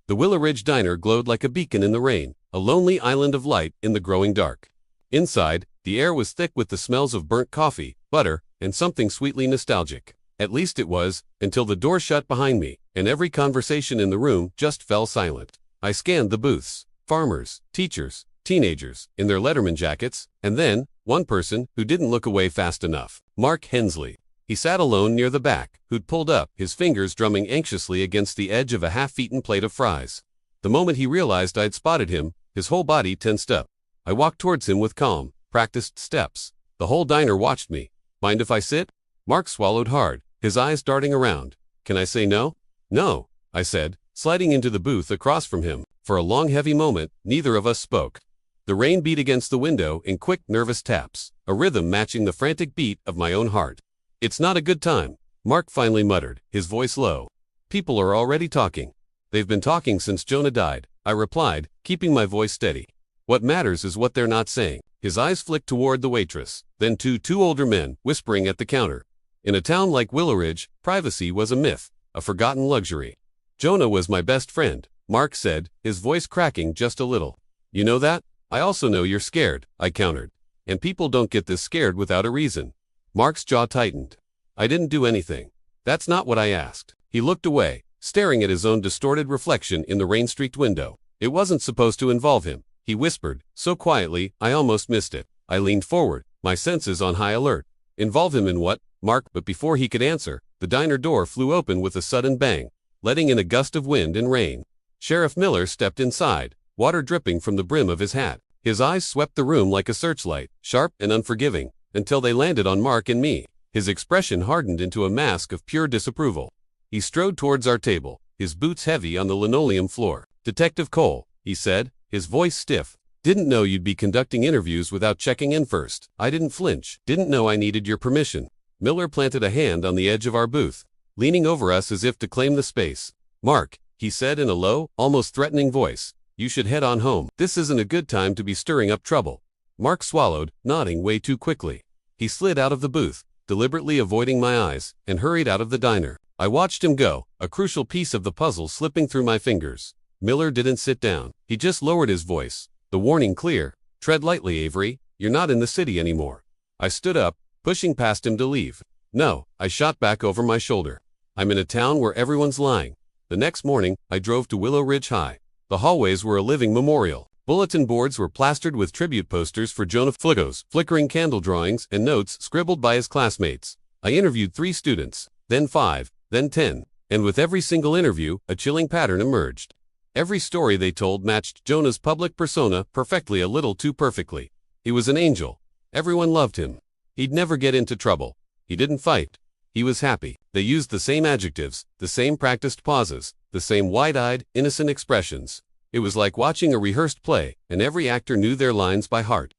The Willowridge Diner glowed like a beacon in the rain, a lonely island of light in the growing dark. Inside, the air was thick with the smells of burnt coffee, butter, and something sweetly nostalgic. At least it was, until the door shut behind me, and every conversation in the room just fell silent. I scanned the booths. Farmers, teachers, teenagers, in their Letterman jackets, and then, one person who didn't look away fast enough. Mark Hensley. He sat alone near the back, who'd pulled up, his fingers drumming anxiously against the edge of a half-eaten plate of fries. The moment he realized I'd spotted him, his whole body tensed up. I walked towards him with calm, practiced steps. The whole diner watched me. Mind if I sit? Mark swallowed hard, his eyes darting around. Can I say no? No, I said, sliding into the booth across from him. For a long heavy moment, neither of us spoke. The rain beat against the window in quick, nervous taps, a rhythm matching the frantic beat of my own heart. It's not a good time, Mark finally muttered, his voice low. People are already talking. They've been talking since Jonah died, I replied, keeping my voice steady. What matters is what they're not saying. His eyes flicked toward the waitress, then to two older men, whispering at the counter. In a town like Willowridge, privacy was a myth, a forgotten luxury. Jonah was my best friend, Mark said, his voice cracking just a little. You know that? I also know you're scared, I countered. And people don't get this scared without a reason. Mark's jaw tightened. I didn't do anything. That's not what I asked. He looked away, staring at his own distorted reflection in the rain-streaked window. It wasn't supposed to involve him, he whispered, so quietly I almost missed it. I leaned forward, my senses on high alert. Involve him in what, Mark? But before he could answer, the diner door flew open with a sudden bang, letting in a gust of wind and rain. Sheriff Miller stepped inside, water dripping from the brim of his hat. His eyes swept the room like a searchlight, sharp and unforgiving, until they landed on Mark and me. His expression hardened into a mask of pure disapproval. He strode towards our table, his boots heavy on the linoleum floor. Detective Cole, he said, his voice stiff. Didn't know you'd be conducting interviews without checking in first. I didn't flinch. Didn't know I needed your permission. Miller planted a hand on the edge of our booth, leaning over us as if to claim the space. Mark, he said in a low, almost threatening voice, you should head on home. This isn't a good time to be stirring up trouble. Mark swallowed, nodding way too quickly. He slid out of the booth, deliberately avoiding my eyes, and hurried out of the diner. I watched him go, a crucial piece of the puzzle slipping through my fingers. Miller didn't sit down. He just lowered his voice, the warning clear. Tread lightly, Avery. You're not in the city anymore. I stood up, pushing past him to leave. No, I shot back over my shoulder. I'm in a town where everyone's lying. The next morning, I drove to Willowridge High. The hallways were a living memorial. Bulletin boards were plastered with tribute posters for Jonah, flickering candle drawings and notes scribbled by his classmates. I interviewed 3 students, then 5, then 10, and with every single interview, a chilling pattern emerged. Every story they told matched Jonah's public persona perfectly, a little too perfectly. He was an angel. Everyone loved him. He'd never get into trouble. He didn't fight. He was happy. They used the same adjectives, the same practiced pauses, the same wide-eyed, innocent expressions. It was like watching a rehearsed play, and every actor knew their lines by heart.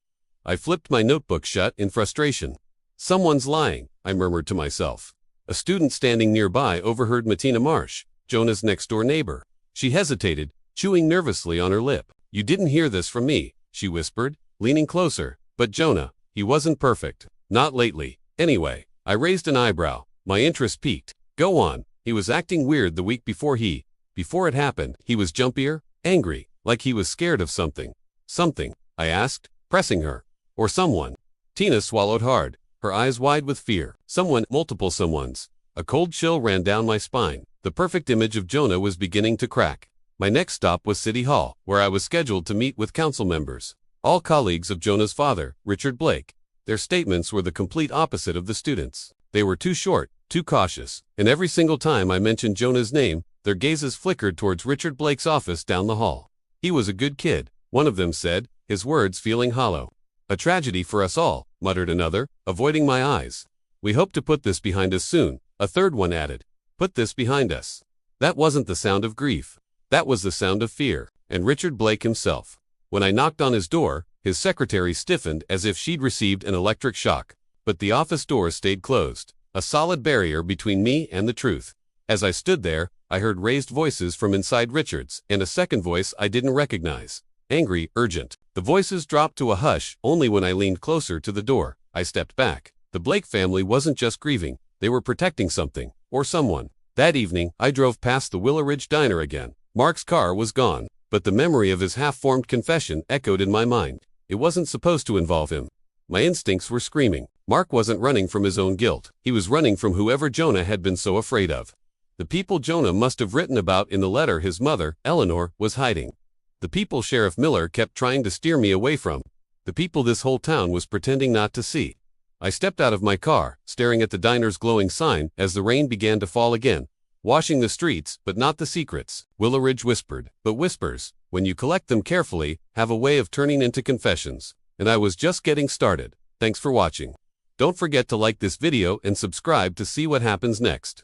I flipped my notebook shut in frustration. Someone's lying, I murmured to myself. A student standing nearby overheard Tina Marsh, Jonah's next-door neighbor. She hesitated, chewing nervously on her lip. You didn't hear this from me, she whispered, leaning closer. But Jonah, he wasn't perfect. Not lately. Anyway, I raised an eyebrow. My interest peaked. Go on. He was acting weird the week before it happened. He was jumpier, angry, like he was scared of something. Something, I asked, pressing her. Or someone. Tina swallowed hard, her eyes wide with fear. Someone, multiple someones. A cold chill ran down my spine. The perfect image of Jonah was beginning to crack. My next stop was City Hall, where I was scheduled to meet with council members. All colleagues of Jonah's father, Richard Blake. Their statements were the complete opposite of the students'. They were too short, too cautious, and every single time I mentioned Jonah's name, their gazes flickered towards Richard Blake's office down the hall. He was a good kid, one of them said, his words feeling hollow. A tragedy for us all, muttered another, avoiding my eyes. We hope to put this behind us soon, a third one added. Put this behind us. That wasn't the sound of grief. That was the sound of fear, and Richard Blake himself. When I knocked on his door, his secretary stiffened as if she'd received an electric shock. But the office door stayed closed, a solid barrier between me and the truth. As I stood there, I heard raised voices from inside Richard's, and a second voice I didn't recognize. Angry, urgent. The voices dropped to a hush only when I leaned closer to the door. I stepped back. The Blake family wasn't just grieving, they were protecting something, or someone. That evening, I drove past the Willowridge Diner again, Mark's car was gone, but the memory of his half-formed confession echoed in my mind. It wasn't supposed to involve him. My instincts were screaming. Mark wasn't running from his own guilt. He was running from whoever Jonah had been so afraid of. The people Jonah must have written about in the letter his mother, Eleanor, was hiding. The people Sheriff Miller kept trying to steer me away from. The people this whole town was pretending not to see. I stepped out of my car, staring at the diner's glowing sign as the rain began to fall again, washing the streets, but not the secrets. Willowridge whispered. But whispers, when you collect them carefully, have a way of turning into confessions. And I was just getting started. Thanks for watching. Don't forget to like this video and subscribe to see what happens next.